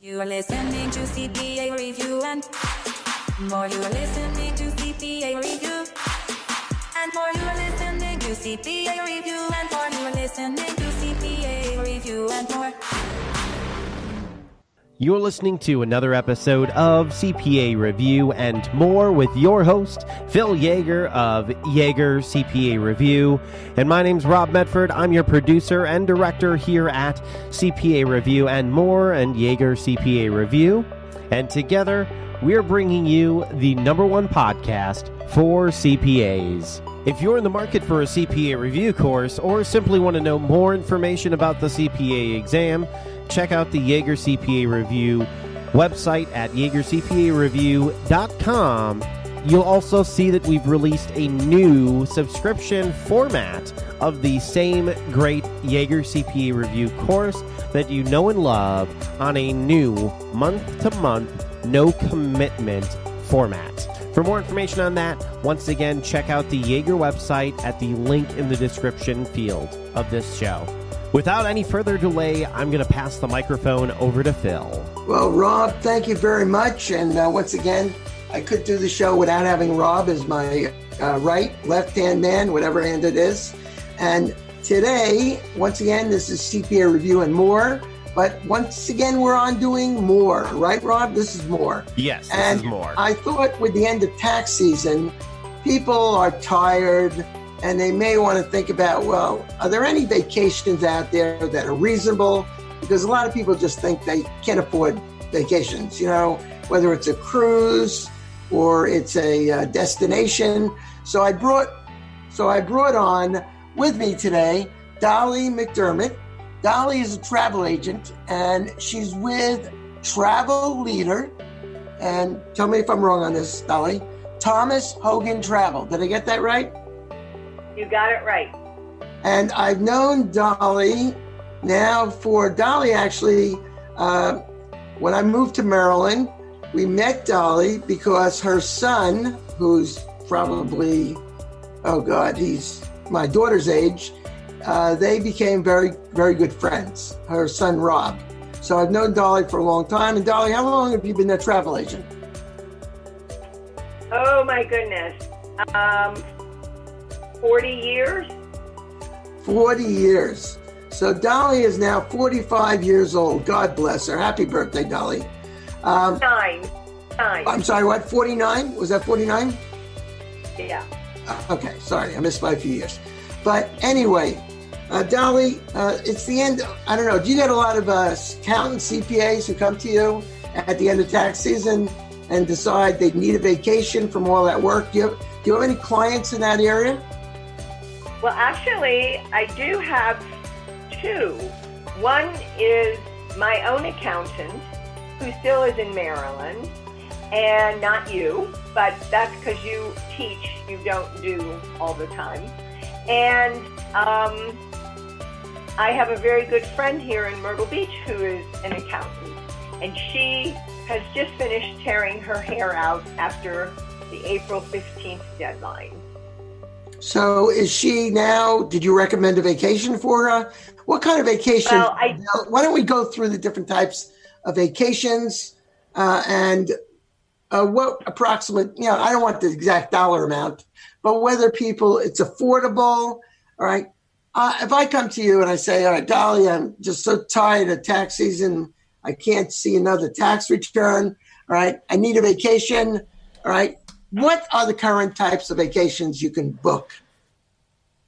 You are listening to CPA Review and more. You are listening to CPA Review and more. You are listening to CPA Review and more. You are listening to CPA Review and more. You're listening to another episode of CPA Review and More with your host, Phil Yeager of Yeager CPA Review. And my name's Rob Medford. I'm your producer and director here at CPA Review and More and Yeager CPA Review. And together, we're bringing you the #1 podcast for CPAs. If you're in the market for a CPA review course or simply want to know more information about the CPA exam, check out the Yeager CPA Review website at yeagercpareview.com. You'll also see that we've released a new subscription format of the same great Yeager CPA Review course that you know and love on a new month-to-month, no-commitment format. For more information on that, once again, check out the Yeager website at the link in the description field of this show. Without any further delay, I'm going to pass the microphone over to Phil. Well, Rob, thank you very much. And once again, I could do the show without having Rob as my left-hand man, whatever hand it is. And today, once again, this is CPA Review and More. But once again, we're on doing more, right, Rob? This is more. Yes, this is more. I thought with the end of tax season, people are tired and they may want to think about, well, are there any vacations out there that are reasonable? Because a lot of people just think they can't afford vacations, whether it's a cruise or it's a destination. So I brought on with me today, Dolly McDermott. Dolly is a travel agent and she's with Travel Leader. And tell me if I'm wrong on this, Dolly. Thomas Hogan Travel. Did I get that right? You got it right. And I've known Dolly actually, when I moved to Maryland, we met Dolly because her son, who's probably, he's my daughter's age, they became very, very good friends, her son, Rob. So I've known Dolly for a long time. And Dolly, how long have you been a travel agent? Oh my goodness. 40 years. 40 years. So Dolly is now 45 years old. God bless her. Happy birthday, Dolly. Nine. I'm sorry, what? 49? Was that 49? Yeah. Okay, sorry. I missed by a few years. But anyway, Dolly, it's the end. I don't know. Do you get a lot of accountants, CPAs who come to you at the end of tax season and decide they need a vacation from all that work? Do you have any clients in that area? Well, actually, I do have two. One is my own accountant, who still is in Maryland, and not you, but that's because you teach, you don't do all the time. And I have a very good friend here in Myrtle Beach who is an accountant, and she has just finished tearing her hair out after the April 15th deadline. So is she now, did you recommend a vacation for her? What kind of vacation? Well, why don't we go through the different types of vacations and what approximate, I don't want the exact dollar amount, but whether it's affordable, all right? If I come to you and I say, all right, Dolly, I'm just so tired of tax season. I can't see another tax return, all right? I need a vacation, all right? What are the current types of vacations you can book?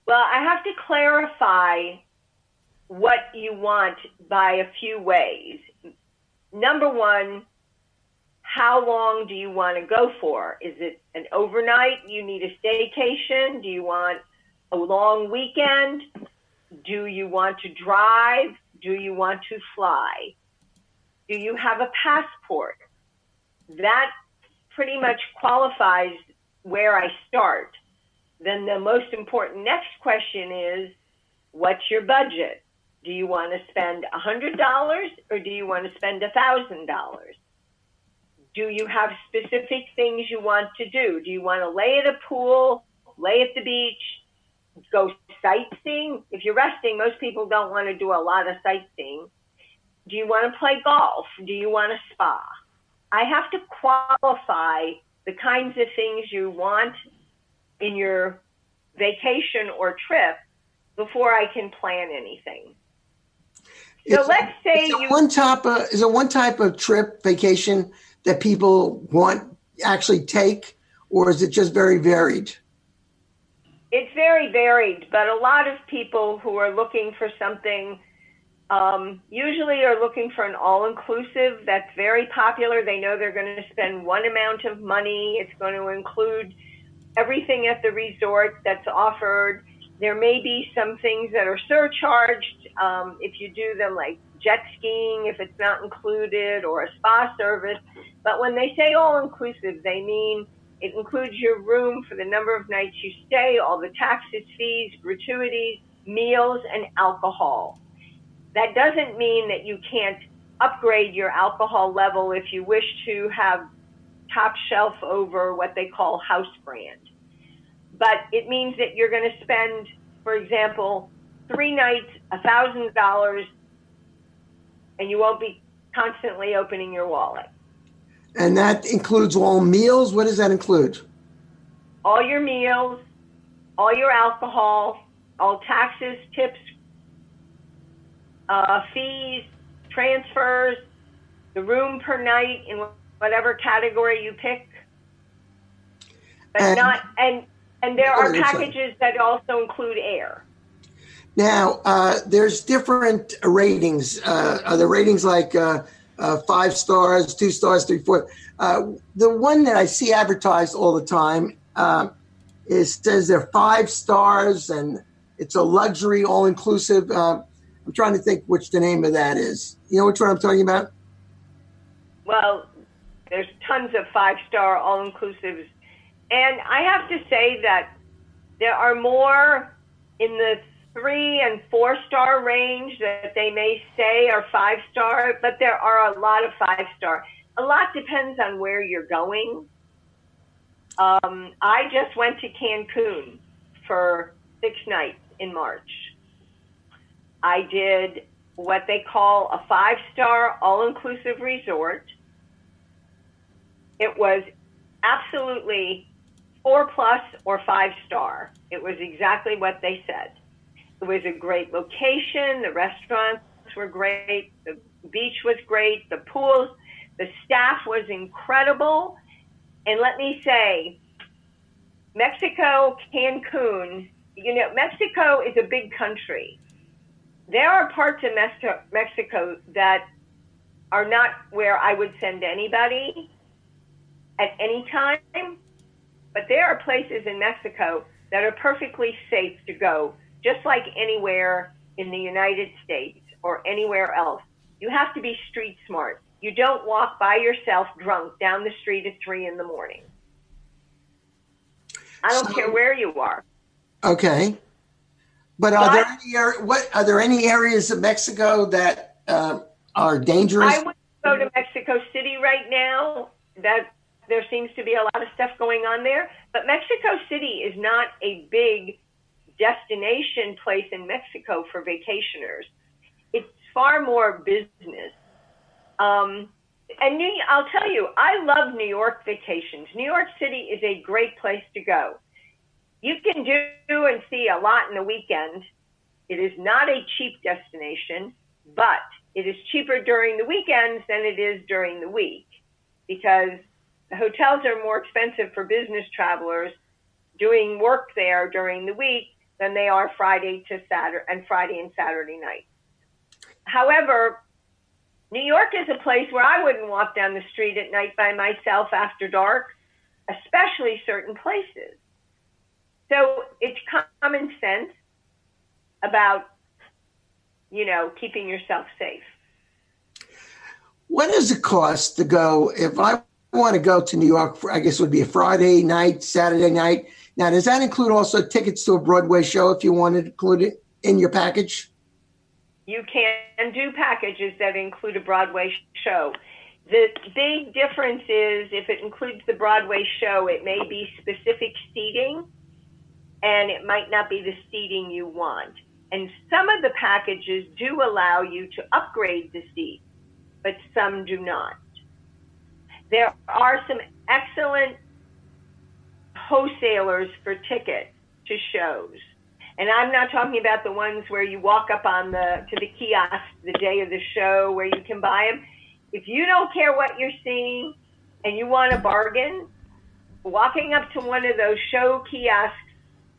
Well, I have to clarify what you want by a few ways. Number one, how long do you want to go for? Is it an overnight? You need a staycation? Do you want a long weekend? Do you want to drive? Do you want to fly? Do you have a passport? That pretty much qualifies where I start. Then the most important next question is, what's your budget? Do you want to spend $100 or do you want to spend $1,000? Do you have specific things you want to do? Do you want to lay at a pool, lay at the beach, go sightseeing? If you're resting, most people don't want to do a lot of sightseeing. Do you want to play golf? Do you want a spa? I have to qualify the kinds of things you want in your vacation or trip before I can plan anything. So let's say is there one type of trip, vacation that people want actually take, or is it just very varied? It's very varied, but a lot of people who are looking for something usually are looking for an all-inclusive. That's very popular. They know they're going to spend one amount of money. It's going to include everything at the resort that's offered. There may be some things that are surcharged if you do them, like jet skiing, if it's not included, or a spa service. But when they say all-inclusive, they mean it includes your room for the number of nights you stay, all the taxes, fees, gratuities, meals, and alcohol. That doesn't mean that you can't upgrade your alcohol level if you wish to have top shelf over what they call house brand. But it means that you're going to spend, for example, 3 nights, $1,000, and you won't be constantly opening your wallet. And that includes all meals? What does that include? All your meals, all your alcohol, all taxes, tips, fees, transfers, the room per night in whatever category you pick. But and there are packages that also include air. Now, there's different ratings. Are there ratings like 5 stars, 2 stars, 3, 4? The one that I see advertised all the time says they're 5 stars and it's a luxury all-inclusive. I'm trying to think which the name of that is. You know which one I'm talking about? Well, there's tons of 5-star all-inclusives. And I have to say that there are more in the 3 and 4-star range that they may say are 5-star, but there are a lot of 5-star. A lot depends on where you're going. I just went to Cancun for 6 nights in March. I did what they call a 5-star all-inclusive resort. It was absolutely 4+ or 5-star. It was exactly what they said. It was a great location. The restaurants were great. The beach was great. The pools, the staff was incredible. And let me say, Mexico, Cancun, Mexico is a big country. There are parts of Mexico that are not where I would send anybody at any time, but there are places in Mexico that are perfectly safe to go, just like anywhere in the United States or anywhere else. You have to be street smart. You don't walk by yourself drunk down the street at 3 a.m. I don't care where you are. Okay. But are there any areas of Mexico that are dangerous? I wouldn't go to Mexico City right now. That there seems to be a lot of stuff going on there. But Mexico City is not a big destination place in Mexico for vacationers. It's far more business. And I'll tell you, I love New York vacations. New York City is a great place to go. You can do and see a lot in the weekend. It is not a cheap destination, but it is cheaper during the weekends than it is during the week because the hotels are more expensive for business travelers doing work there during the week than they are Friday and Saturday night. However, New York is a place where I wouldn't walk down the street at night by myself after dark, especially certain places. So it's common sense about, keeping yourself safe. What does it cost to go? If I want to go to New York, I guess it would be a Friday night, Saturday night. Now, does that include also tickets to a Broadway show if you wanted to include it in your package? You can do packages that include a Broadway show. The big difference is if it includes the Broadway show, it may be specific seating, and it might not be the seating you want. And some of the packages do allow you to upgrade the seat, but some do not. There are some excellent wholesalers for tickets to shows. And I'm not talking about the ones where you walk up to the kiosk the day of the show where you can buy them. If you don't care what you're seeing and you want a bargain, walking up to one of those show kiosks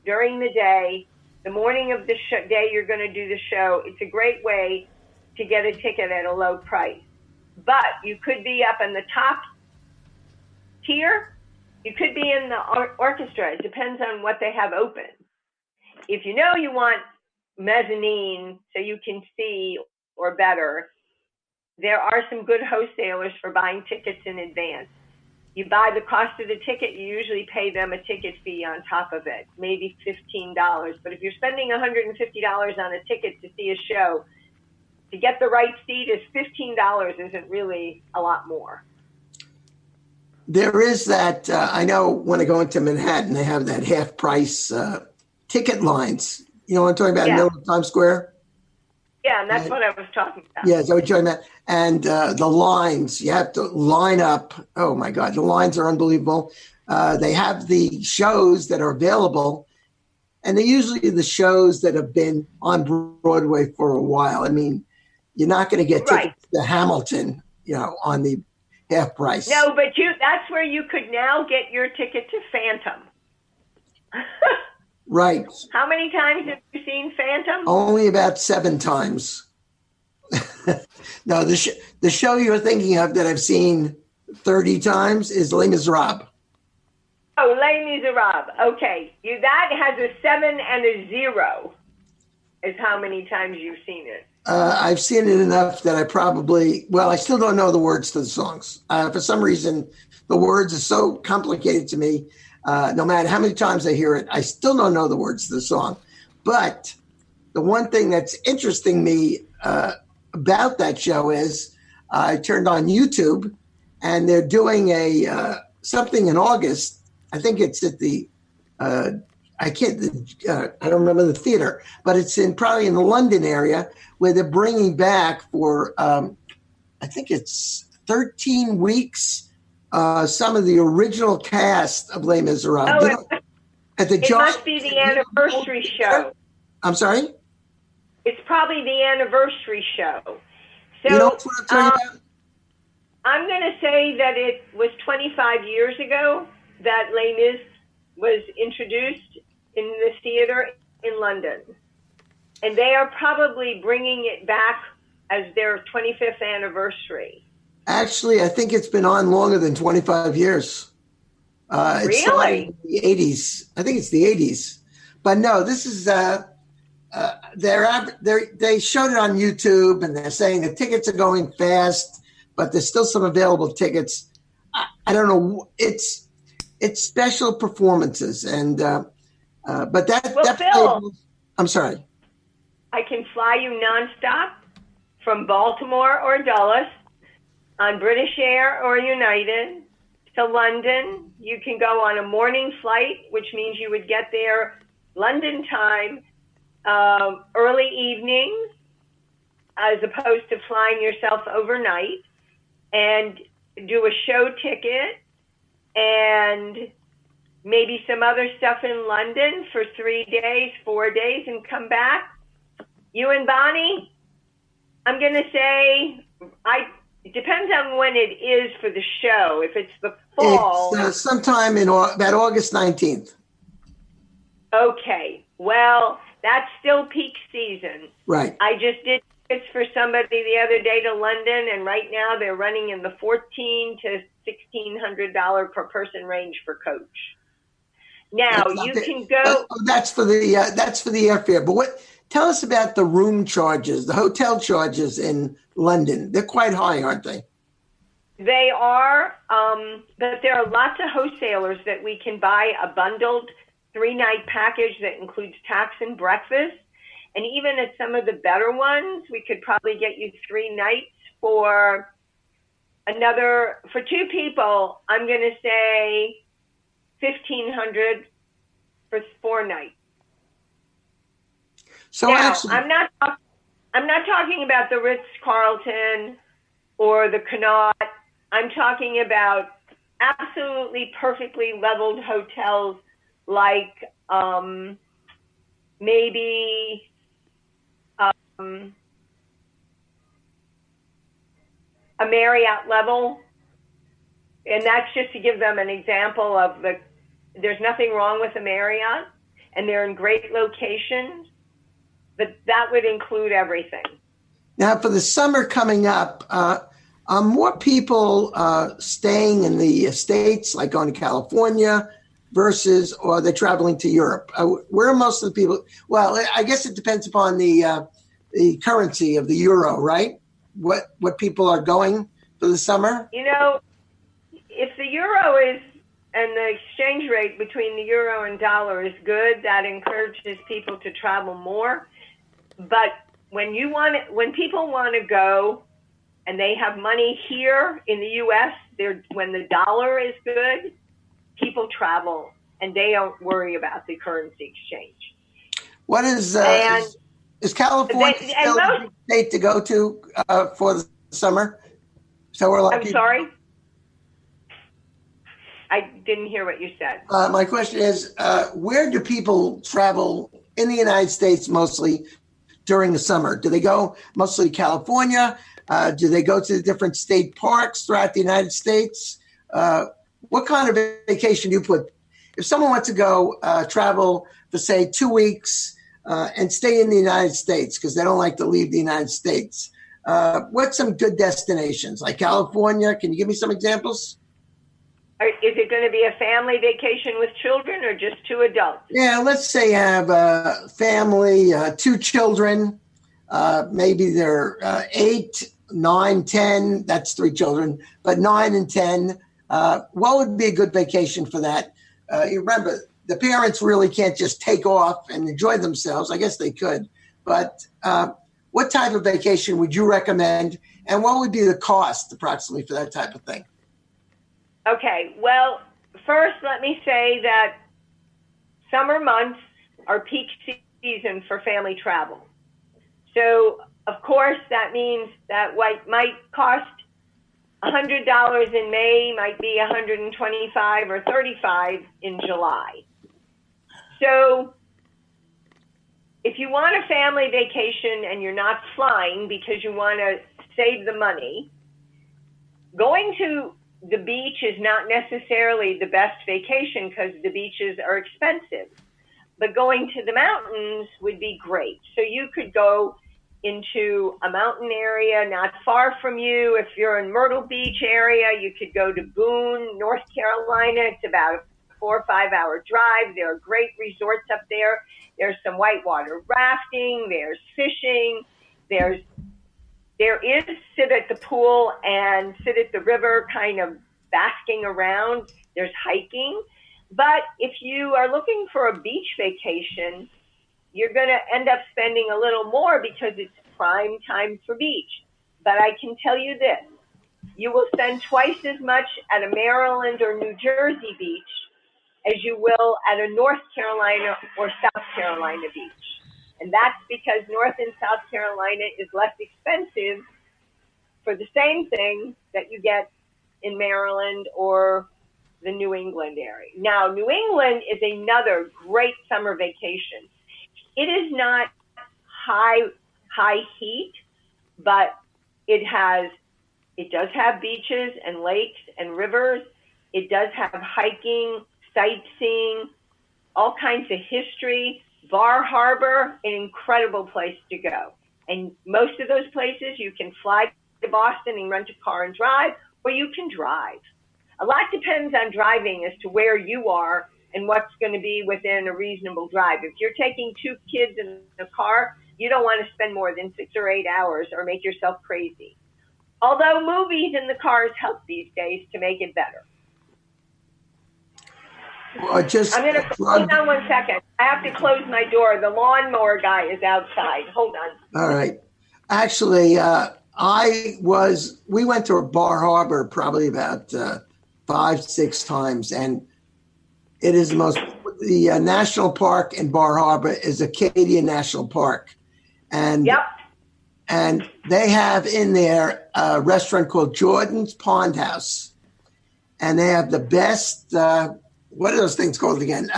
during the day, the morning of the day you're going to do the show, it's a great way to get a ticket at a low price. But you could be up in the top tier. You could be in the orchestra. It depends on what they have open. If you know you want mezzanine so you can see or better, there are some good wholesalers for buying tickets in advance. You buy the cost of the ticket, you usually pay them a ticket fee on top of it, maybe $15. But if you're spending $150 on a ticket to see a show, to get the right seat is $15 isn't really a lot more. There is that, I know when I go into Manhattan, they have that half price ticket lines. You know what I'm talking about? In the middle of Times Square? Yeah, and that's what I was talking about. Yeah, so we're talking about. And the lines, you have to line up. Oh, my God, the lines are unbelievable. They have the shows that are available, and they're usually the shows that have been on Broadway for a while. I mean, you're not going to get tickets to Hamilton, on the half price. No, but that's where you could now get your ticket to Phantom. Right. How many times have you seen Phantom? Only about 7 times. No, the show you're thinking of that I've seen 30 times is Les Miserables. Oh, Les Miserables. Okay. That has a 7 and a 0 is how many times you've seen it. I've seen it enough that I still don't know the words to the songs. For some reason, the words are so complicated to me. No matter how many times I hear it, I still don't know the words to the song. But the one thing that's interesting me about that show is I turned on YouTube, and they're doing something in August. I think it's at the I don't remember the theater, but it's probably in the London area where they're bringing back for I think it's 13 weeks. Some of the original cast of Les Miserables. Oh, it must be the anniversary show. I'm sorry? It's probably the anniversary show. So, you know what I'm talking about? I'm going to say that it was 25 years ago that Les Mis was introduced in the theater in London. And they are probably bringing it back as their 25th anniversary. Actually, I think it's been on longer than 25 years. It started in the 80s. I think it's the 80s. But no, this is they showed it on YouTube, and they're saying the tickets are going fast, but there's still some available tickets. I don't know. It's special performances, and but that Phil, I'm sorry. I can fly you nonstop from Baltimore or Dulles on British Air or United to London. You can go on a morning flight, which means you would get there London time, early evening, as opposed to flying yourself overnight, and do a show ticket and maybe some other stuff in London for 3 days, 4 days, and come back. You and Bonnie, I'm going to say, it depends on when it is for the show. If it's the fall. It's sometime in about August 19th. Okay. Well, that's still peak season. Right. I just did tickets for somebody the other day to London, and right now they're running in the $1,400 to $1,600 per person range for coach. Now you can go. That's for the airfare. But tell us about the room charges, the hotel charges in London. They're quite high, aren't they? They are, but there are lots of wholesalers that we can buy a bundled 3-night package that includes tax and breakfast. And even at some of the better ones, we could probably get you 3 nights for 2 people, I'm going to say $1,500 for 4 nights. So now, actually, I'm not talking about the Ritz-Carlton or the Connaught. I'm talking about absolutely perfectly leveled hotels like maybe a Marriott level. And that's just to give them an example of there's nothing wrong with a Marriott, and they're in great locations, but that would include everything. now for the summer coming up, are more people staying in the States, like going to California, versus, or they're traveling to Europe? Where are most of the people? Well, I guess it depends upon the currency of the euro, right? What people are going for the summer? You know, if the euro is, and the exchange rate between the euro and dollar is good, that encourages people to travel more. But when people want to go and they have money here in the U.S., when the dollar is good, people travel and they don't worry about the currency exchange. What is California still a good state to go to for the summer? So we're like. I'm sorry? I didn't hear what you said. My question is, where do people travel in the United States mostly during the summer? Do they go mostly to California? Do they go to the different state parks throughout the United States? What kind of vacation do you put? If someone wants to go travel for, say, 2 weeks and stay in the United States because they don't like to leave the United States, what's some good destinations? Like California? Can you give me some examples? Is it going to be a family vacation with children or just two adults? Yeah, let's say you have a family, 2 children. Maybe they're 8, 9, 10. That's 3 children, but 9 and 10. What would be a good vacation for that? You remember, the parents really can't just take off and enjoy themselves. I guess they could. But what type of vacation would you recommend? And what would be the cost approximately for that type of thing? Okay, well, first let me say that summer months are peak season for family travel. So, of course, that means that what might cost $100 in May might be $125 or $35 in July. So, if you want a family vacation and you're not flying because you want to save the money, going to the beach is not necessarily the best vacation because the beaches are expensive, but going to the mountains would be great. So you could go into a mountain area not far from you. If you're in Myrtle Beach area, you could go to Boone, North Carolina. It's about a 4 or 5 hour drive. There are great resorts up there. There's some whitewater rafting. There's fishing. There is sit at the pool and sit at the river, kind of basking around. There's hiking. But if you are looking for a beach vacation, you're going to end up spending a little more because it's prime time for beach. But I can tell you this, you will spend twice as much at a Maryland or New Jersey beach as you will at a North Carolina or South Carolina beach. And that's because North and South Carolina is less expensive for the same thing that you get in Maryland or the New England area. Now, New England is another great summer vacation. It is not high heat, but it does have beaches and lakes and rivers. It does have hiking, sightseeing, all kinds of history. Bar Harbor, an incredible place to go. And most of those places you can fly to Boston and rent a car and drive, or you can drive. A lot depends on driving as to where you are and what's going to be within a reasonable drive. If you're taking 2 kids in a car, you don't want to spend more than 6 or 8 hours or make yourself crazy. Although movies in the cars help these days to make it better. Well, I'm going to hold on 1 second. I have to close my door. The lawnmower guy is outside. Hold on. All right. Actually, we went to Bar Harbor probably about 5, 6 times, and it is the the national park in Bar Harbor is Acadia National Park. And Yep. And they have in there a restaurant called Jordan's Pond House. And they have the best, what are those things called again?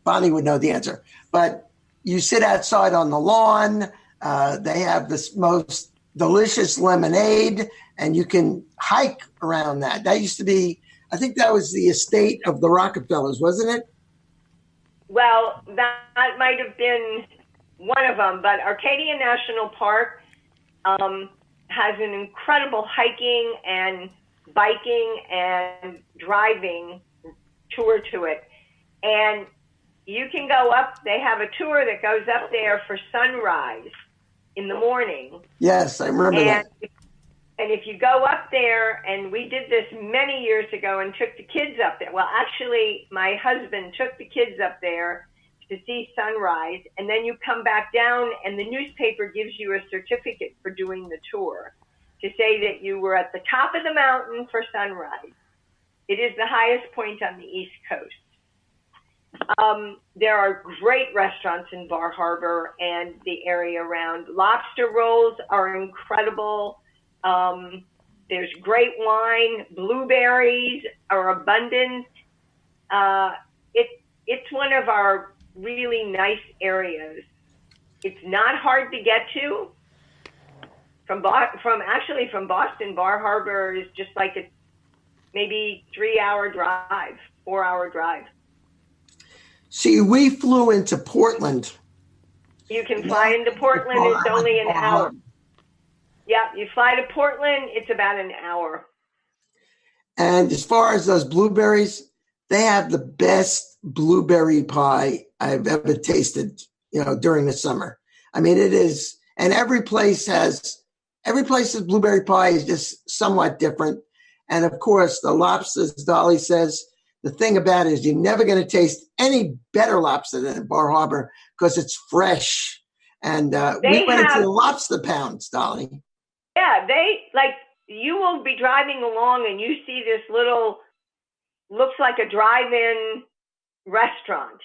Bonnie would know the answer. But you sit outside on the lawn. They have this most delicious lemonade, and you can hike around that. That used to be, I think that was the estate of the Rockefellers, wasn't it? Well, that might have been one of them, but Arcadia National Park has an incredible hiking and biking and driving tour to it. And you can go up, they have a tour that goes up there for sunrise in the morning. Yes, I remember that. And if you go up there, and we did this many years ago and took the kids up there. Well, actually, my husband took the kids up there to see sunrise, and then you come back down, and the newspaper gives you a certificate for doing the tour to say that you were at the top of the mountain for sunrise. It is the highest point on the East Coast. There are great restaurants in Bar Harbor and the area around. Lobster rolls are incredible. There's great wine. Blueberries are abundant. It's one of our really nice areas. It's not hard to get to. From Boston, Bar Harbor is just like a maybe 3-hour drive, 4-hour drive. See, we flew into Portland. You can fly into Portland. It's only an hour. Yeah, you fly to Portland. It's about an hour. And as far as those blueberries, they have the best blueberry pie I've ever tasted, during the summer. I mean, it is, and every place's blueberry pie is just somewhat different. And of course, the lobsters, Dolly says, the thing about it is you're never going to taste any better lobster than at Bar Harbor because it's fresh. And we went into the lobster pounds, Dolly. Yeah, you will be driving along and you see this little, looks like a drive-in restaurant,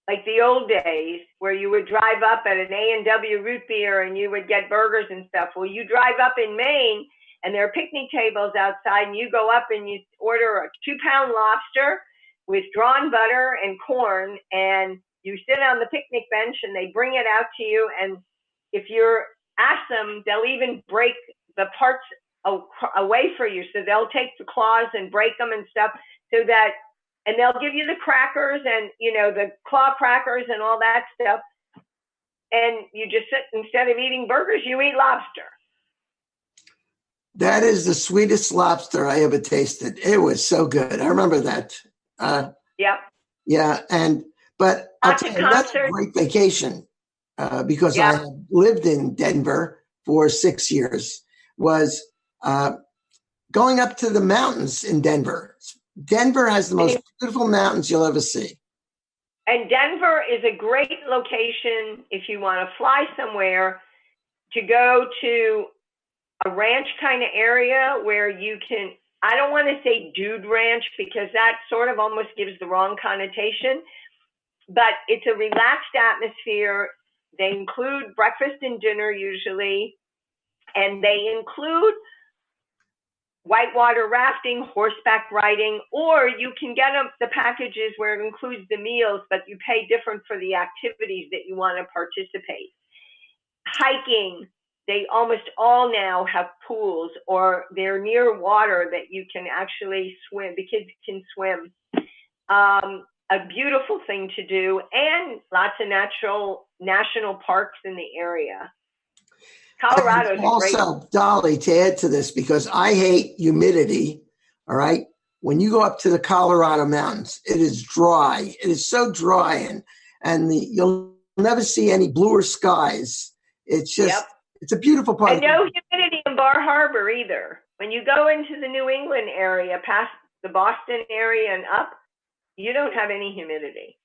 like the old days where you would drive up at an A&W root beer and you would get burgers and stuff. Well, you drive up in Maine and there are picnic tables outside, and you go up and you order a 2-pound lobster with drawn butter and corn, and you sit on the picnic bench and they bring it out to you. And if you're ask them, they'll even break the parts away for you. So they'll take the claws and break them and stuff so that, and they'll give you the crackers and, the claw crackers and all that stuff. And you just sit, instead of eating burgers, you eat lobster. That is the sweetest lobster I ever tasted. It was so good. I remember that. Yep. Yeah. But I'll tell you, that's a great vacation because I have lived in Denver for 6 years, was going up to the mountains in Denver. Denver has the most beautiful mountains you'll ever see. And Denver is a great location if you want to fly somewhere to go to a ranch kind of area where you can, I don't want to say dude ranch because that sort of almost gives the wrong connotation, but it's a relaxed atmosphere. They include breakfast and dinner usually, and they include whitewater rafting, horseback riding, or you can get the packages where it includes the meals, but you pay different for the activities that you want to participate. Hiking, they almost all now have pools or they're near water that you can actually swim. The kids can swim. A beautiful thing to do, and lots of national parks in the area. Colorado's also, Dolly, to add to this, because I hate humidity, all right? When you go up to the Colorado mountains, it is dry. It is so dry, and you'll never see any bluer skies. It's just, It's a beautiful part. And no humidity in Bar Harbor either. When you go into the New England area, past the Boston area and up, you don't have any humidity.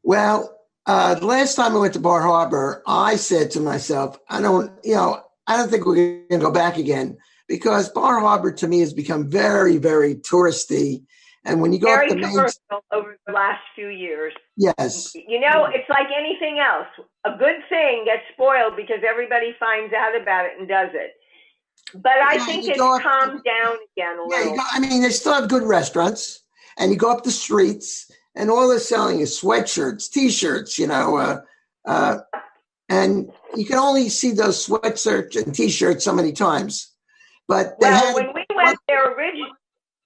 Well, the last time I went to Bar Harbor, I said to myself, I don't think we're going to go back again because Bar Harbor to me has become very, very touristy. And when you go up Very the main, commercial over the last few years. yes, You know, it's like anything else. A good thing gets spoiled because everybody finds out about it and does it. But I yeah, think you it's go up, calmed down again a yeah, you little. go, I mean, they still have good restaurants, and you go up the streets, and all they're selling is sweatshirts, T-shirts, and you can only see those sweatshirts and T-shirts so many times. But they Well, had, when we went there originally,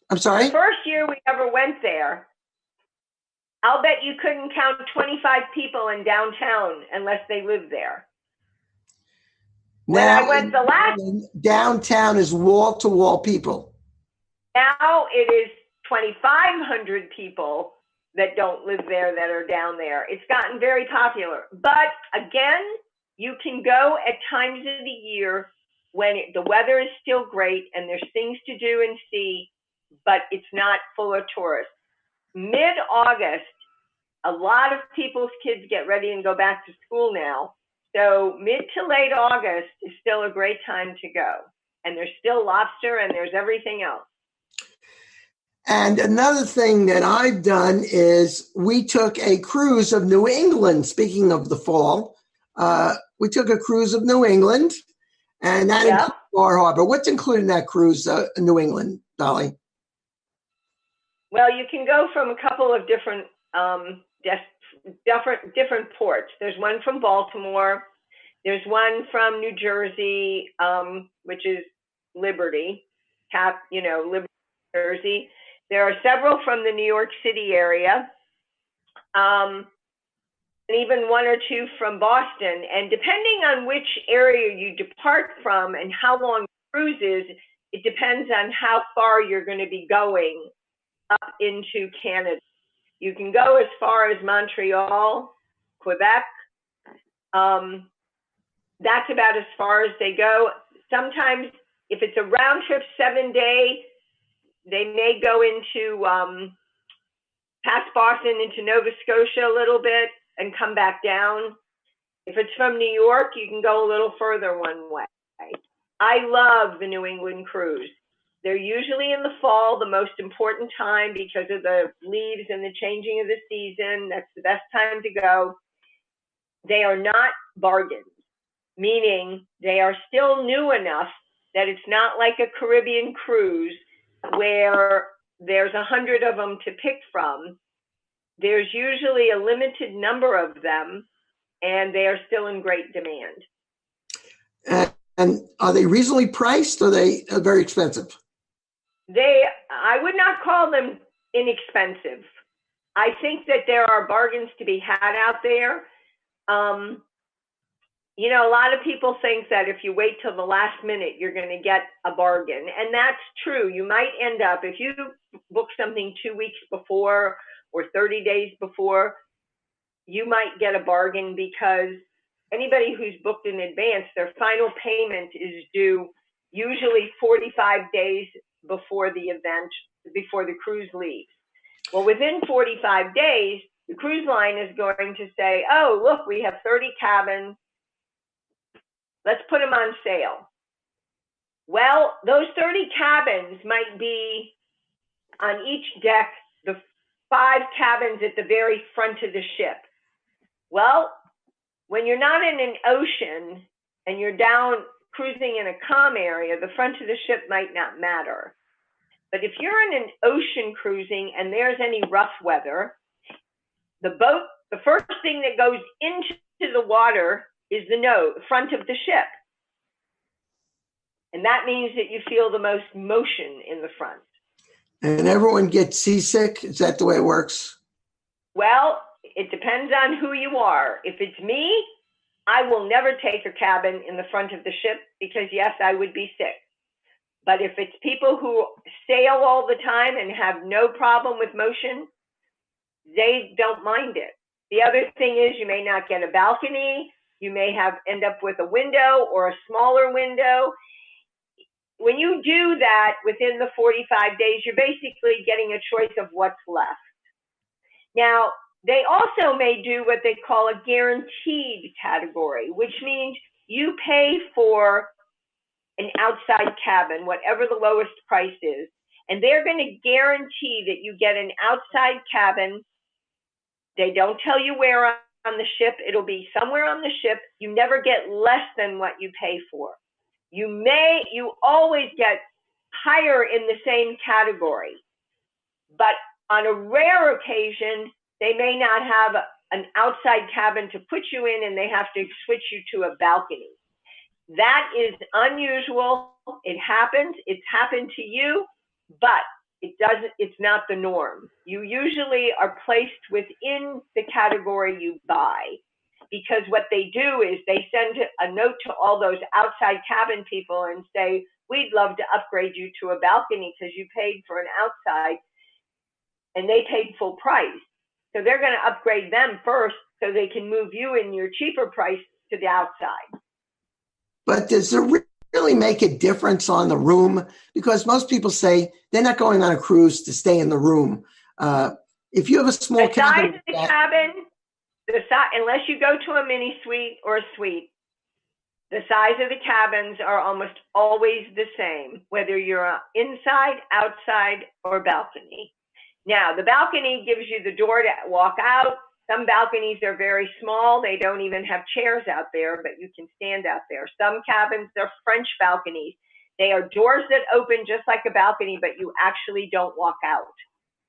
I'm the sorry? first year we ever went there, I'll bet you couldn't count 25 people in downtown unless they lived there. When Now, I went the last, downtown is wall-to-wall people. now it is 2,500 people that don't live there that are down there. It's gotten very popular. But again, you can go at times of the year when the weather is still great and there's things to do and see, but it's not full of tourists. Mid-August, a lot of people's kids get ready and go back to school now. So mid to late August is still a great time to go. And there's still lobster and there's everything else. And another thing that I've done is we took a cruise of New England. Speaking of the fall, we took a cruise of New England, and that includes Bar Harbor. What's included in that cruise in New England, Dolly? Well, you can go from a couple of different different ports. There's one from Baltimore. There's one from New Jersey, which is Liberty, Liberty, Jersey. There are several from the New York City area, and even one or two from Boston. And depending on which area you depart from and how long the cruise is, it depends on how far you're going to be going up into Canada. You can go as far as Montreal, Quebec. That's about as far as they go. Sometimes, if it's a round trip 7-day, they may go into past Boston into Nova Scotia a little bit and come back down. If it's from New York, you can go a little further one way. I love the New England cruise. They're usually in the fall, the most important time because of the leaves and the changing of the season. That's the best time to go. They are not bargains, meaning they are still new enough that it's not like a Caribbean cruise where there's 100 of them to pick from. There's usually a limited number of them, and they are still in great demand. And are they reasonably priced, or are they very expensive? I would not call them inexpensive. I think that there are bargains to be had out there. A lot of people think that if you wait till the last minute, you're going to get a bargain. And that's true. You might end up, if you book something 2 weeks before or 30 days before, you might get a bargain because anybody who's booked in advance, their final payment is due usually 45 days before the event, before the cruise leaves. Well, within 45 days, the cruise line is going to say, oh, look, we have 30 cabins. Let's put them on sale. Well, those 30 cabins might be on each deck, the 5 cabins at the very front of the ship. Well, when you're not in an ocean and you're down cruising in a calm area, the front of the ship might not matter. But if you're in an ocean cruising and there's any rough weather, the first thing that goes into the water is the front of the ship. And that means that you feel the most motion in the front. And everyone gets seasick? Is that the way it works? Well, it depends on who you are. If it's me, I will never take a cabin in the front of the ship because, yes, I would be sick. But if it's people who sail all the time and have no problem with motion, they don't mind it. The other thing is you may not get a balcony. You may end up with a window or a smaller window. When you do that within the 45 days, you're basically getting a choice of what's left. Now, they also may do what they call a guaranteed category, which means you pay for an outside cabin, whatever the lowest price is, and they're going to guarantee that you get an outside cabin. They don't tell you where on the ship. It'll be somewhere on the ship. You never get less than what you pay for. You always get higher in the same category, but on a rare occasion, they may not have an outside cabin to put you in, and they have to switch you to a balcony. That is unusual. It happens. It's happened to you, but it's not the norm. You usually are placed within the category you buy, because what they do is they send a note to all those outside cabin people and say, we'd love to upgrade you to a balcony because you paid for an outside, and they paid full price. So they're going to upgrade them first so they can move you in your cheaper price to the outside. But does it really make a difference on the room? Because most people say they're not going on a cruise to stay in the room. If you have a small cabin, size of the cabin, unless you go to a mini suite or a suite, the size of the cabins are almost always the same, whether you're inside, outside, or balcony. Now, the balcony gives you the door to walk out. Some balconies are very small. They don't even have chairs out there, but you can stand out there. Some cabins, they're French balconies. They are doors that open just like a balcony, but you actually don't walk out.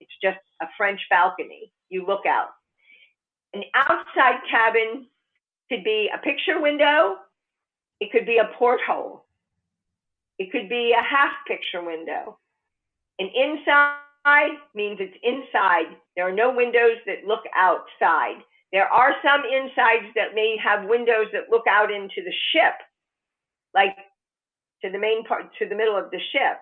It's just a French balcony. You look out. An outside cabin could be a picture window. It could be a porthole. It could be a half picture window. An inside means it's inside. There are no windows that look outside. There are some insides that may have windows that look out into the ship, like to the main part, to the middle of the ship.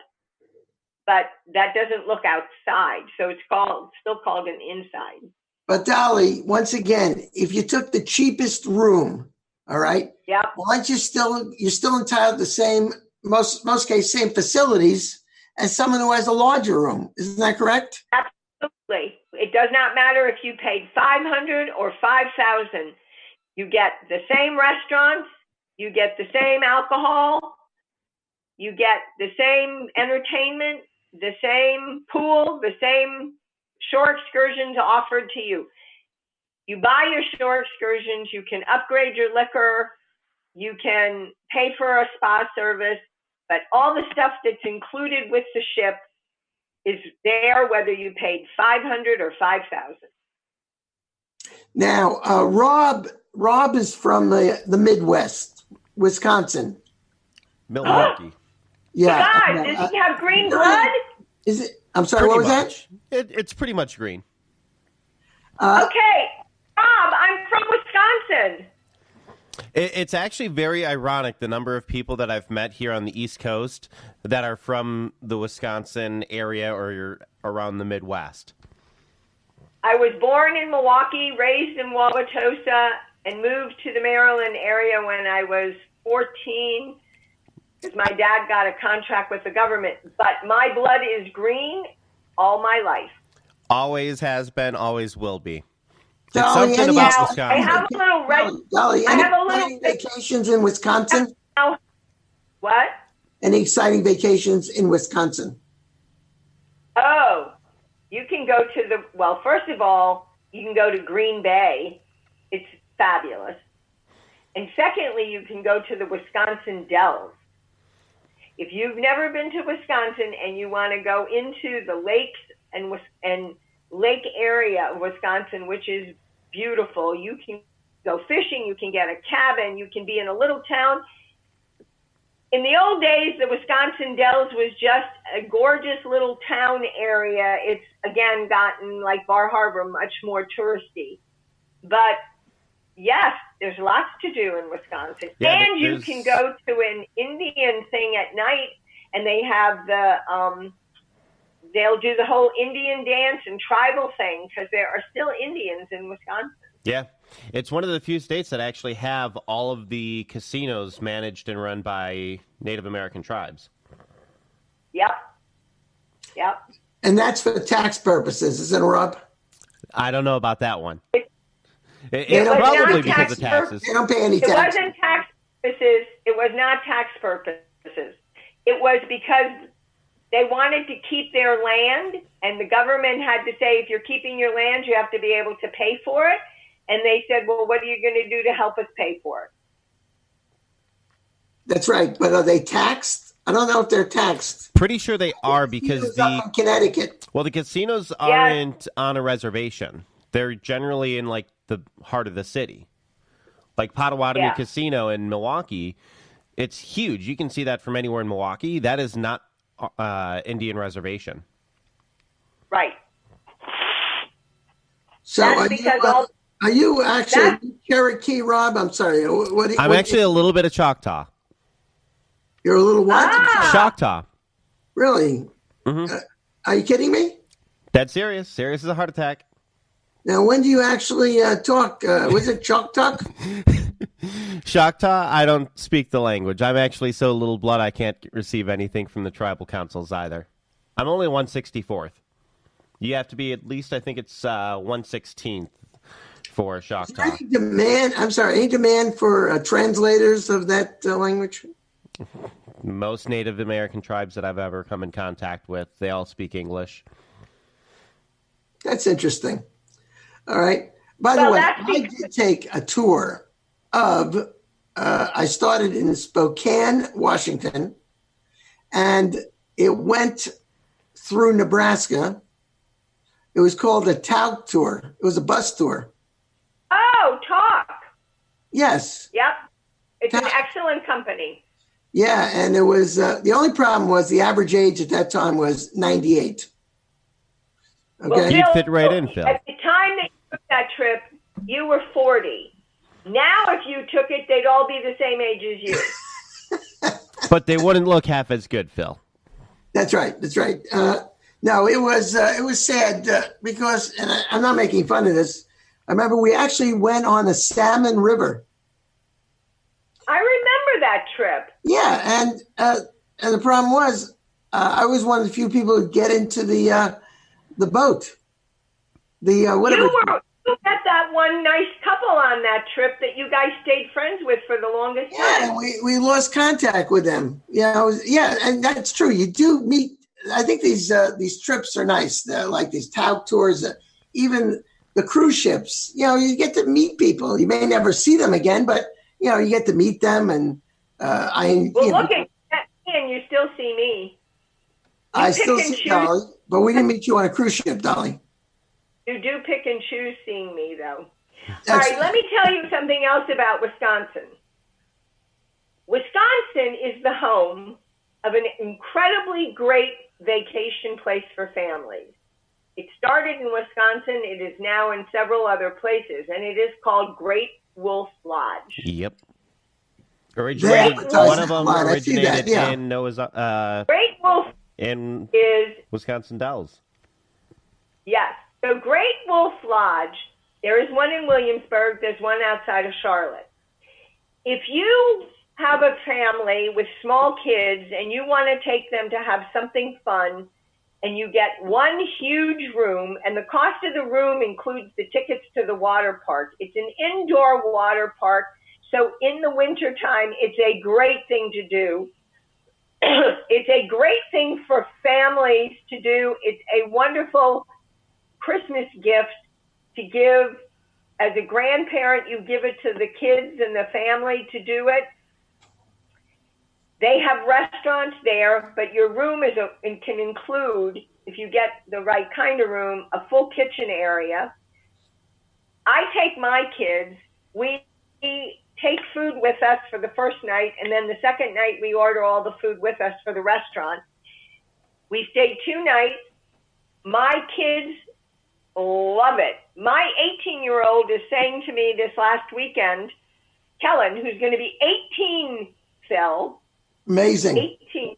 But that doesn't look outside, so it's still called an inside. But Dolly, once again, if you took the cheapest room, all right, yeah, well, you're still entitled to the same most cases same facilities as someone who has a larger room. Isn't that correct? Absolutely. It does not matter if you paid $500 or $5,000. You get the same restaurants, you get the same alcohol, you get the same entertainment, the same pool, the same shore excursions offered to you. You buy your shore excursions, you can upgrade your liquor, you can pay for a spa service, but all the stuff that's included with the ship is there whether you paid $500 or $5,000. Now, Rob is from the Midwest, Wisconsin. Milwaukee. Yeah. God, does he have green blood? Is it? I'm sorry, what was that? It's pretty much green. Okay, Rob, I'm from Wisconsin. It's actually very ironic, the number of people that I've met here on the East Coast that are from the Wisconsin area or you're around the Midwest. I was born in Milwaukee, raised in Wauwatosa, and moved to the Maryland area when I was 14 because my dad got a contract with the government. But my blood is green all my life. Always has been, always will be. Dolly, it's something about Wisconsin. I have a little red. Dolly, I any have a exciting little vacations in Wisconsin? What? Any exciting vacations in Wisconsin? Oh, you can go to well, first of all, you can go to Green Bay. It's fabulous. And secondly, you can go to the Wisconsin Dells. If you've never been to Wisconsin and you want to go into the lakes and lake area of Wisconsin, which is beautiful, you can go fishing, you can get a cabin, you can be in a little town. In the old days, the Wisconsin Dells was just a gorgeous little town area. It's, again, gotten, like Bar Harbor, much more touristy. But, yes, there's lots to do in Wisconsin. Yeah, and you can go to an Indian thing at night, and they have they'll do the whole Indian dance and tribal thing, because there are still Indians in Wisconsin. Yeah. It's one of the few states that actually have all of the casinos managed and run by Native American tribes. Yep. And that's for tax purposes, isn't it, Rob? I don't know about that one. It was probably not because of taxes. They don't pay any taxes. It wasn't tax purposes. It was not tax purposes. It was because they wanted to keep their land, and the government had to say, if you're keeping your land, you have to be able to pay for it. And they said, well, what are you going to do to help us pay for it? That's right. But are they taxed? I don't know if they're taxed. Pretty sure they are because up in Connecticut. Well, the casinos aren't on a reservation. They're generally in like the heart of the city. Like Potawatomi Casino in Milwaukee, it's huge. You can see that from anywhere in Milwaukee. That is not Indian reservation. Right. So are you actually Cherokee, Rob? I'm sorry. I'm actually a little bit of Choctaw. You're a little what? Choctaw. Really? Mm-hmm. Are you kidding me? Dead serious. Serious as a heart attack. Now, when do you actually talk? Was it Choctaw? Choctaw, I don't speak the language. I'm actually so little blood I can't receive anything from the tribal councils either. I'm only 1/64th. You have to be at least, I think it's 1/16th for Choctaw. Any demand for translators of that language? Most Native American tribes that I've ever come in contact with, they all speak English. That's interesting. All right. By the way, I did take a tour of, I started in Spokane, Washington, and it went through Nebraska. It was called a Talk Tour. It was a bus tour. Oh, Talk. Yes. Yep. It's an excellent company. Yeah, and it was, the only problem was the average age at that time was 98. Okay. Well, you'd fit right in, Phil. At the time that you took that trip, you were 40. Now, if you took it, they'd all be the same age as you. But they wouldn't look half as good, Phil. That's right. That's right. No, it was sad because, and I'm not making fun of this. I remember we actually went on the Salmon River. I remember that trip. Yeah, and the problem was I was one of the few people who get into the boat. Whatever. You met that one nice couple on that trip that you guys stayed friends with for the longest time. Yeah, and we lost contact with them. And that's true. You do meet. I think these trips are nice. They're like these Talk tours, even the cruise ships. You get to meet people. You may never see them again, but you get to meet them. And look at me, and you still see me. I still see Dolly, but we didn't meet you on a cruise ship, Dolly. You do pick and choose seeing me, though. All right, let me tell you something else about Wisconsin. Wisconsin is the home of an incredibly great vacation place for families. It started in Wisconsin. It is now in several other places, and it is called Great Wolf Lodge. Yep. One of them originated in Noah's Great Wolf in Wisconsin Dells. Yes. So Great Wolf Lodge, there is one in Williamsburg. There's one outside of Charlotte. If you have a family with small kids and you want to take them to have something fun, and you get one huge room, and the cost of the room includes the tickets to the water park. It's an indoor water park, so in the wintertime, it's a great thing to do. It's a great thing for families to do. It's a wonderful Christmas gift to give. As a grandparent, you give it to the kids and the family to do it. They have restaurants there, but your room can include, if you get the right kind of room, a full kitchen area. I take my kids. We take food with us for the first night, and then the second night we order all the food with us for the restaurant. We stayed 2 nights. My kids love it. My 18-year-old is saying to me this last weekend, Kellen, who's going to be 18, Phil. Amazing. 18.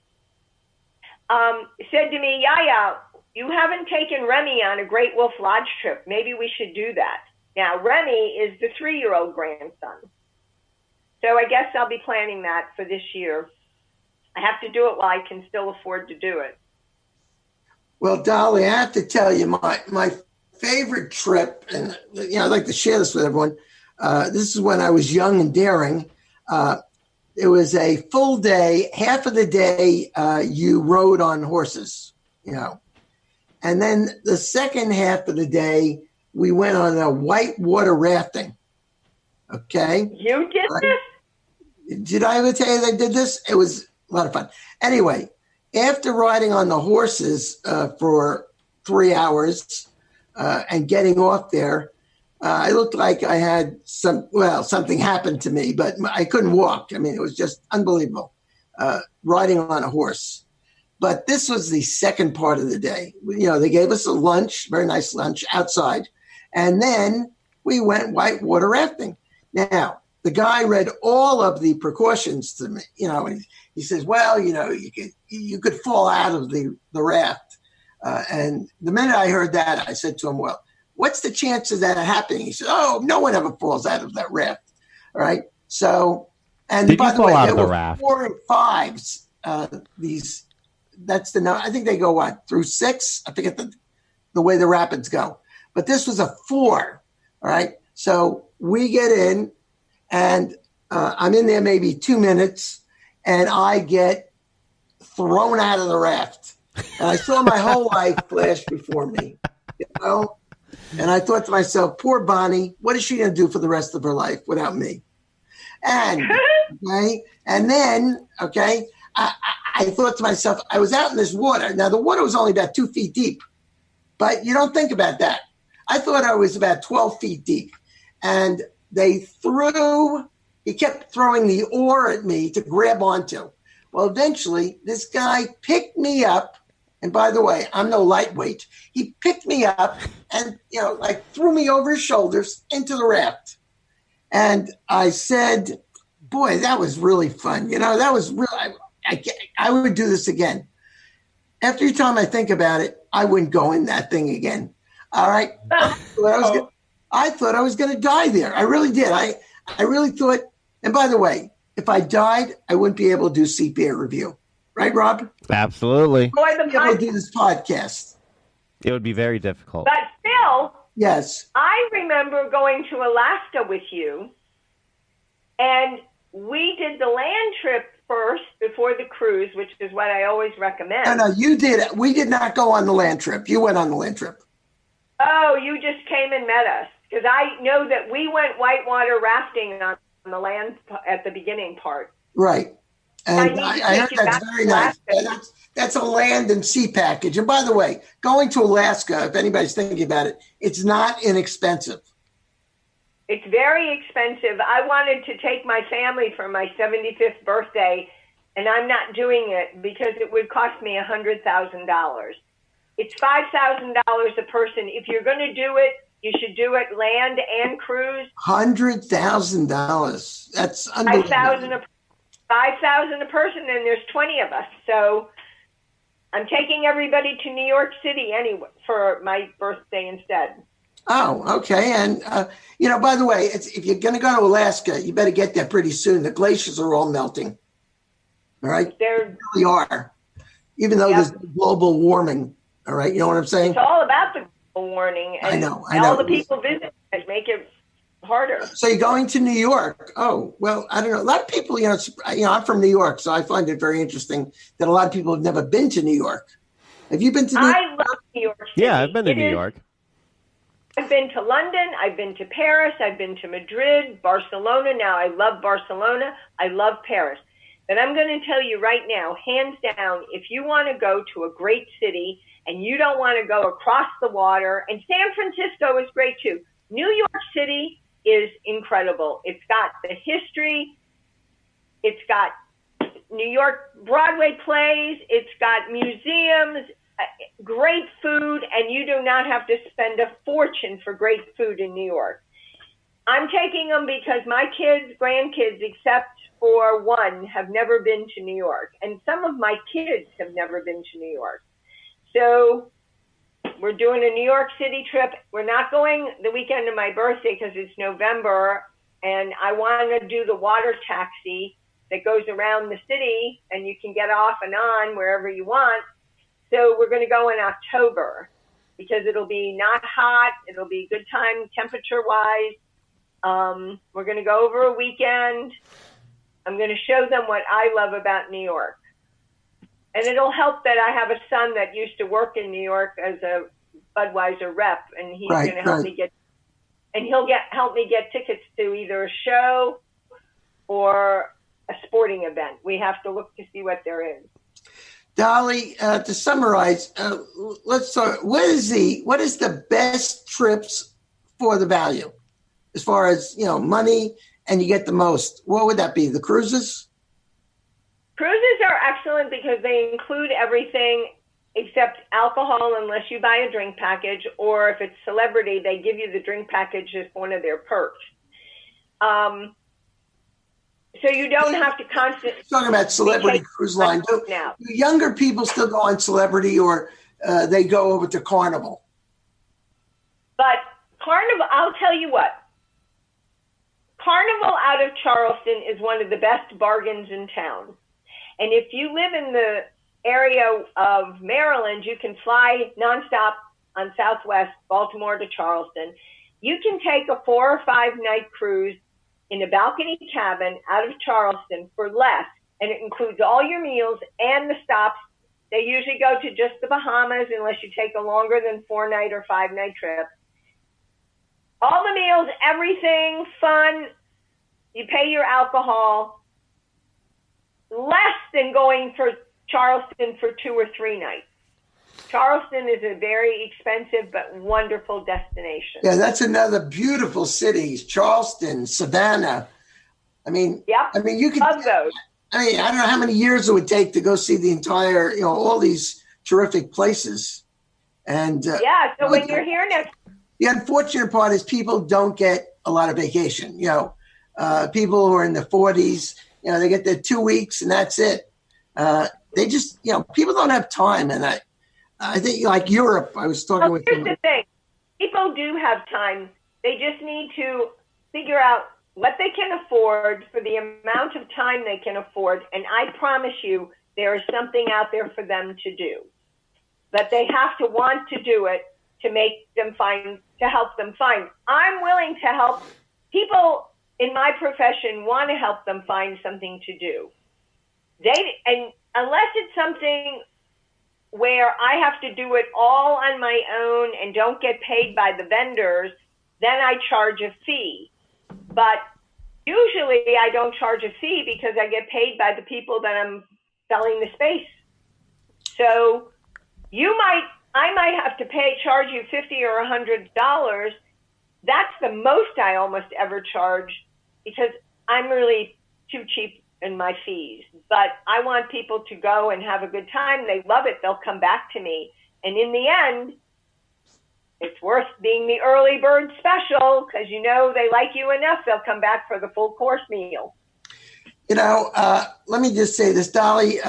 Said to me, Yaya, you haven't taken Remy on a Great Wolf Lodge trip. Maybe we should do that. Now, Remy is the 3-year-old grandson. So I guess I'll be planning that for this year. I have to do it while I can still afford to do it. Well, Dolly, I have to tell you, my favorite trip, and I'd like to share this with everyone. This is when I was young and daring. it was a full day. Half of the day you rode on horses, and then the second half of the day we went on a whitewater rafting. Okay, You did this? Did I ever tell you they did this? It was a lot of fun. Anyway, after riding on the horses for 3 hours and getting off there, I looked like I had something happened to me, but I couldn't walk. I mean, it was just unbelievable riding on a horse. But this was the second part of the day. They gave us a lunch, very nice lunch outside. And then we went whitewater rafting. Now, the guy read all of the precautions to me, and he says, well, you could fall out of the raft. And the minute I heard that, I said to him, well, what's the chance of that happening? He said, oh, no one ever falls out of that raft. All right. So, and Did by you the fall way, out there of the were raft? 4 and 5s. That's the number. I think they go through 6. I forget the way the rapids go. But this was a 4. All right. So we get in, and I'm in there maybe 2 minutes, and I get thrown out of the raft. And I saw my whole life flash before me, And I thought to myself, poor Bonnie, what is she going to do for the rest of her life without me? And then I thought to myself, I was out in this water. Now the water was only about 2 feet deep, but you don't think about that. I thought I was about 12 feet deep, and he kept throwing the oar at me to grab onto. Well, eventually this guy picked me up. And by the way, I'm no lightweight. He picked me up and, threw me over his shoulders into the raft. And I said, boy, that was really fun. That was really, I would do this again. After time I think about it, I wouldn't go in that thing again. All right. I thought I was going to die there. I really did. I really thought, and by the way, if I died, I wouldn't be able to do CPA review. Right, Rob? Absolutely. I'd be able to do this podcast. It would be very difficult. But Phil, yes, I remember going to Alaska with you, and we did the land trip first before the cruise, which is what I always recommend. No, you did it. We did not go on the land trip. You went on the land trip. Oh, you just came and met us, because I know that we went whitewater rafting on the land at the beginning part. Right. And I heard that's very nice. That's a land and sea package. And by the way, going to Alaska, if anybody's thinking about it, it's not inexpensive. It's very expensive. I wanted to take my family for my 75th birthday, and I'm not doing it because it would cost me $100,000. It's $5,000 a person. If you're going to do it, you should do it land and cruise. $100,000. That's unbelievable. $5,000 a person, and there's 20 of us. So I'm taking everybody to New York City anyway for my birthday instead. Oh, okay. And, by the way, if you're going to go to Alaska, you better get there pretty soon. The glaciers are all melting. All right? They really are. Even though there's global warming. All right? You know what I'm saying? It's all about the global warming. And I know. all the people visit it make it harder. So you're going to New York. Oh, well, I don't know. A lot of people, I'm from New York, so I find it very interesting that a lot of people have never been to New York. Have you been to New York? I love New York City. Yeah, I've been to New York. I've been to London. I've been to Paris. I've been to Madrid, Barcelona. Now I love Barcelona. I love Paris. But I'm going to tell you right now, hands down, if you want to go to a great city and you don't want to go across the water, and San Francisco is great too. New York City is incredible. It's got the history. It's got New York Broadway plays. It's got museums, great food, and you do not have to spend a fortune for great food in New York. I'm taking them because my kids, grandkids, except for one, have never been to New York. And some of my kids have never been to New York. So we're doing a New York City trip. We're not going the weekend of my birthday because it's November, and I want to do the water taxi that goes around the city, and you can get off and on wherever you want. So we're going to go in October because it'll be not hot. It'll be good time temperature-wise. We're going to go over a weekend. I'm going to show them what I love about New York. And it'll help that I have a son that used to work in New York as a Budweiser rep, and he's going to help me get, and he'll help me get tickets to either a show or a sporting event. We have to look to see what there is. Dolly, to summarize, let's start. What is the best trips for the value, as far as money, and you get the most? What would that be? The cruises? Cruises are excellent because they include everything except alcohol, unless you buy a drink package, or if it's celebrity, they give you the drink package as one of their perks. So you don't have to constantly talking about Celebrity Cruise Line. Do younger people still go on Celebrity, or they go over to Carnival? But Carnival, I'll tell you what. Carnival out of Charleston is one of the best bargains in town. And if you live in the area of Maryland, you can fly nonstop on Southwest, Baltimore to Charleston. You can take a 4 or 5 night cruise in a balcony cabin out of Charleston for less, and it includes all your meals and the stops. They usually go to just the Bahamas unless you take a longer than 4 night or 5 night trip. All the meals, everything, fun. You pay your alcohol. Less than going for Charleston for 2 or 3 nights. Charleston is a very expensive but wonderful destination. Yeah, that's another beautiful city. Charleston, Savannah. I mean, you could love those. I don't know how many years it would take to go see the entire, all these terrific places. And so when you're here next, the unfortunate part is people don't get a lot of vacation. People who are in their 40s, they get their 2 weeks and that's it. They just, people don't have time. And I think like Europe, I was talking with here's the thing. People do have time. They just need to figure out what they can afford for the amount of time they can afford. And I promise you, there is something out there for them to do. But they have to want to do it to make them to help them find. I'm willing to help people in my profession want to help them find something to do. And unless it's something where I have to do it all on my own and don't get paid by the vendors, then I charge a fee. But usually I don't charge a fee because I get paid by the people that I'm selling the space. So I might have to charge you $50 or $100. That's the most I almost ever charge because I'm really too cheap in my fees. But I want people to go and have a good time. They love it. They'll come back to me. And in the end, it's worth being the early bird special because they like you enough. They'll come back for the full course meal. Let me just say this, Dolly.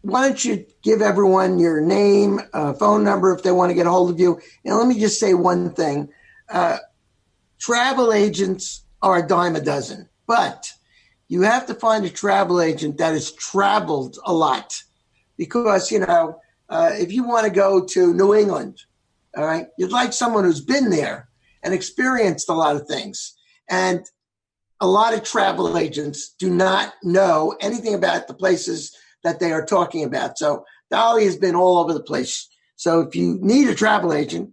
Why don't you give everyone your name, phone number if they want to get a hold of you? And let me just say one thing. Travel agents are a dime a dozen, but you have to find a travel agent that has traveled a lot because, if you want to go to New England, all right, you'd like someone who's been there and experienced a lot of things. And a lot of travel agents do not know anything about the places that they are talking about. So Dolly has been all over the place. So if you need a travel agent,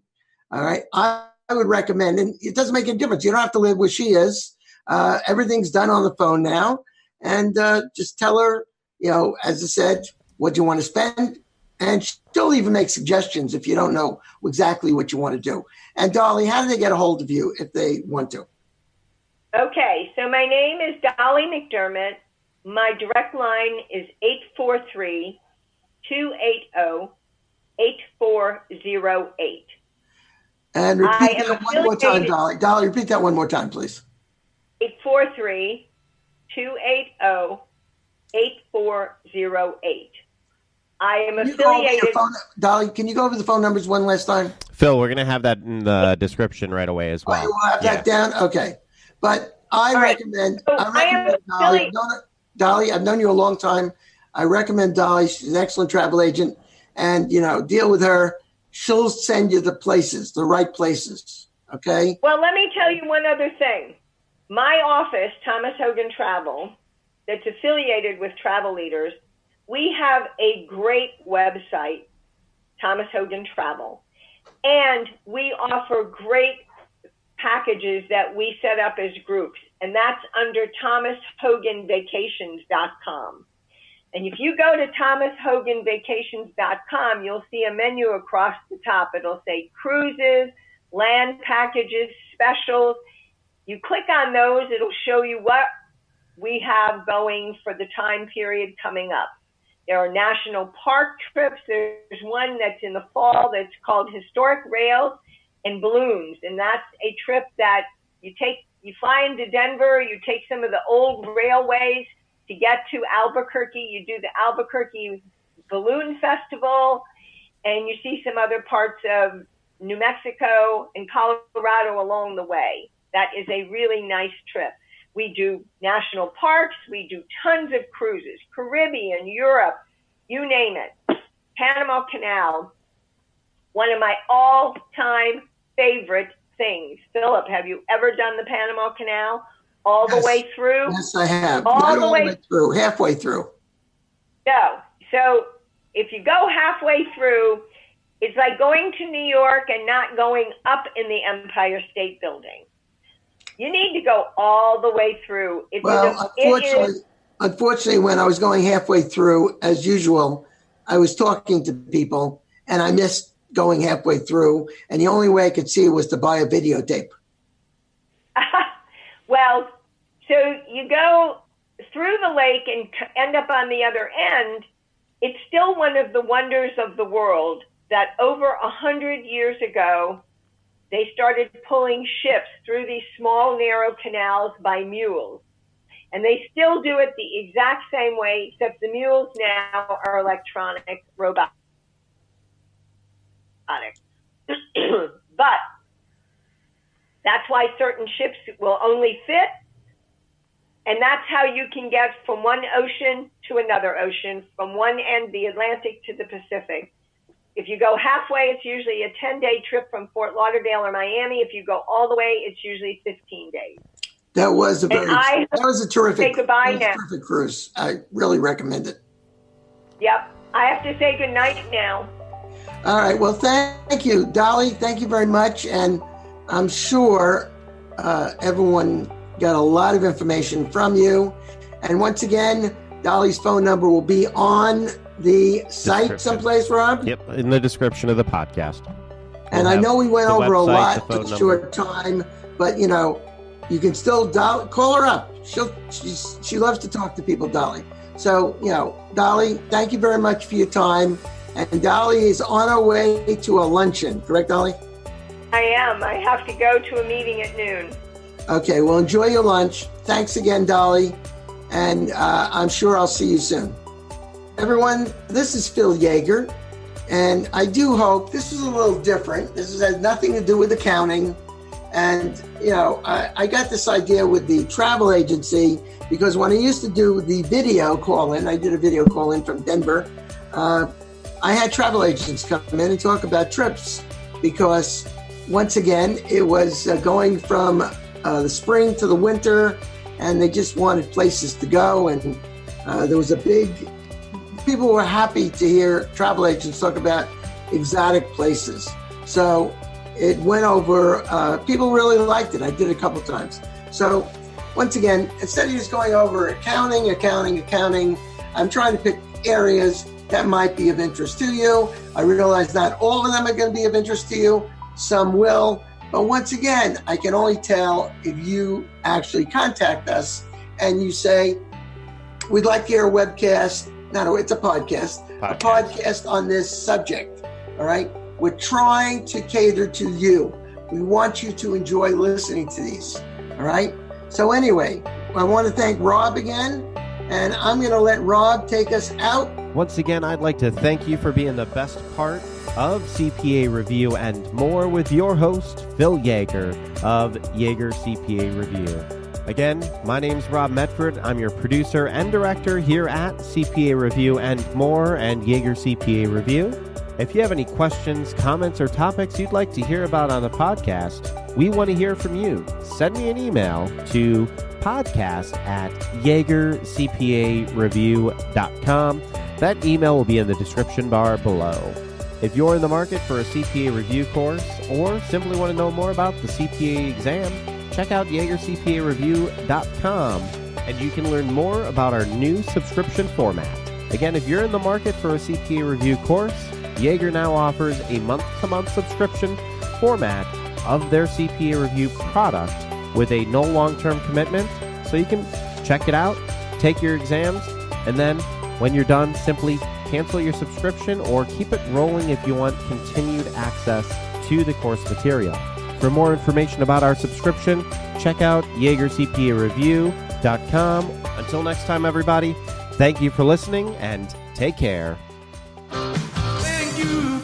all right, I would recommend, and it doesn't make any difference. You don't have to live where she is. Everything's done on the phone now. And just tell her, as I said, what you want to spend. And she'll even make suggestions if you don't know exactly what you want to do. And Dolly, how do they get a hold of you if they want to? Okay, so my name is Dolly McDermott. My direct line is 843-280-8408. And repeat that one more time, Dolly. Dolly, repeat that one more time, please. 843-280-8408. I am affiliated. Dolly, can you go over the phone numbers one last time? Phil, we're going to have that in the description right away as well. Oh, you will have that down? Okay. But I recommend Dolly. Dolly, I've known you a long time. I recommend Dolly. She's an excellent travel agent. And, deal with her. She'll send you the places, the right places. Okay? Well, let me tell you one other thing. My office, Thomas Hogan Travel, that's affiliated with Travel Leaders, we have a great website, Thomas Hogan Travel, and we offer great packages that we set up as groups, and that's under thomashoganvacations.com. And if you go to thomashoganvacations.com, you'll see a menu across the top. It'll say cruises, land packages, specials. You click on those, it'll show you what we have going for the time period coming up. There are national park trips. There's one that's in the fall that's called Historic Rails and Balloons. And that's a trip that you fly into Denver, you take some of the old railways to get to Albuquerque. You do the Albuquerque Balloon Festival, and you see some other parts of New Mexico and Colorado along the way. That is a really nice trip. We do national parks. We do tons of cruises, Caribbean, Europe, you name it. Panama Canal, one of my all-time favorite things. Philip, have you ever done the Panama Canal all the way through? Yes, I have. All the way through, halfway through. No. So if you go halfway through, it's like going to New York and not going up in the Empire State Building. You need to go all the way through. Unfortunately, when I was going halfway through, as usual, I was talking to people, and I missed going halfway through, and the only way I could see it was to buy a videotape. Well, so you go through the lake and end up on the other end. It's still one of the wonders of the world that over 100 years ago, they started pulling ships through these small, narrow canals by mules. And they still do it the exact same way, except the mules now are electronic, robotic. But that's why certain ships will only fit. And that's how you can get from one ocean to another ocean, from one end, the Atlantic, to the Pacific. If you go halfway, it's usually a 10-day trip from Fort Lauderdale or Miami. If you go all the way, it's usually 15 days. That was a terrific cruise. I really recommend it. Yep. I have to say goodnight now. All right. Well, thank you, Dolly. Thank you very much. And I'm sure everyone got a lot of information from you. And once again, Dolly's phone number will be on the site someplace, Rob? Yep, in the description of the podcast. And I know we went over a lot in a short time, but you can still call her up. She loves to talk to people, Dolly. So, Dolly, thank you very much for your time. And Dolly is on her way to a luncheon, correct, Dolly? I am. I have to go to a meeting at noon. Okay, well, enjoy your lunch. Thanks again, Dolly. And I'm sure I'll see you soon. Everyone, this is Phil Yeager, and I do hope this is a little different. This has nothing to do with accounting. And, I got this idea with the travel agency because when I used to do the video call-in, I did a video call-in from Denver, I had travel agents come in and talk about trips because, once again, it was going from the spring to the winter, and they just wanted places to go. And there was people were happy to hear travel agents talk about exotic places. So it went over, people really liked it. I did it a couple times. So once again, instead of just going over accounting, I'm trying to pick areas that might be of interest to you. I realize not all of them are going to be of interest to you. Some will. But once again, I can only tell if you actually contact us and you say, we'd like to hear a webcast. No, it's a podcast. A podcast on this subject. All right. We're trying to cater to you. We want you to enjoy listening to these. All right. So anyway, I want to thank Rob again, and I'm going to let Rob take us out. Once again, I'd like to thank you for being the best part of CPA Review and More with your host, Phil Yeager of Yeager CPA Review. Again, my name's Rob Medford. I'm your producer and director here at CPA Review and More and Yeager CPA Review. If you have any questions, comments, or topics you'd like to hear about on the podcast, we want to hear from you. Send me an email to podcast@jaegercpareview.com. That email will be in the description bar below. If you're in the market for a CPA review course or simply want to know more about the CPA exam, check out jaegercpareview.com and you can learn more about our new subscription format. Again, if you're in the market for a CPA review course, Jaeger now offers a month-to-month subscription format of their CPA review product with a no long-term commitment, so you can check it out, take your exams, and then when you're done, simply cancel your subscription or keep it rolling if you want continued access to the course material. For more information about our subscription, check out jaegercpareview.com. Until next time, everybody, thank you for listening and take care. Thank you.